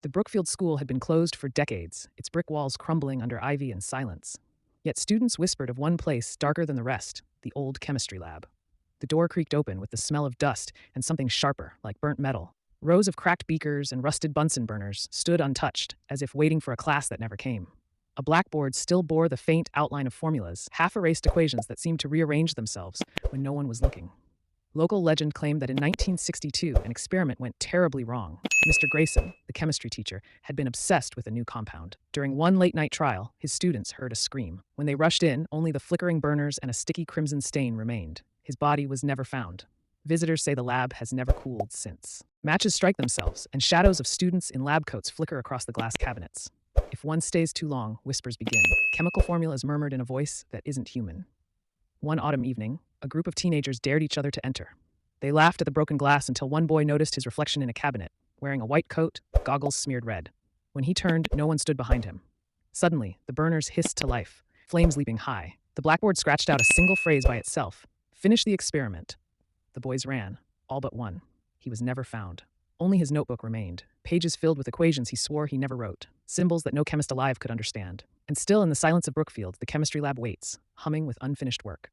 The Brookfield school had been closed for decades, its brick walls crumbling under ivy and silence. Yet students whispered of one place darker than the rest, the old chemistry lab. The door creaked open with the smell of dust and something sharper, like burnt metal. Rows of cracked beakers and rusted Bunsen burners stood untouched, as if waiting for a class that never came. A blackboard still bore the faint outline of formulas, half-erased equations that seemed to rearrange themselves when no one was looking. Local legend claimed that in 1962, an experiment went terribly wrong. Mr. Grayson, the chemistry teacher, had been obsessed with a new compound. During one late-night trial, his students heard a scream. When they rushed in, only the flickering burners and a sticky crimson stain remained. His body was never found. Visitors say the lab has never cooled since. Matches strike themselves, and shadows of students in lab coats flicker across the glass cabinets. If one stays too long, whispers begin. Chemical formulas murmured in a voice that isn't human. One autumn evening, a group of teenagers dared each other to enter. They laughed at the broken glass until one boy noticed his reflection in a cabinet, wearing a white coat, goggles smeared red. When he turned, no one stood behind him. Suddenly, the burners hissed to life, flames leaping high. The blackboard scratched out a single phrase by itself. "Finish the experiment." The boys ran, all but one. He was never found. Only his notebook remained, pages filled with equations he swore he never wrote, symbols that no chemist alive could understand. And still in the silence of Brookfield, the chemistry lab waits, humming with unfinished work.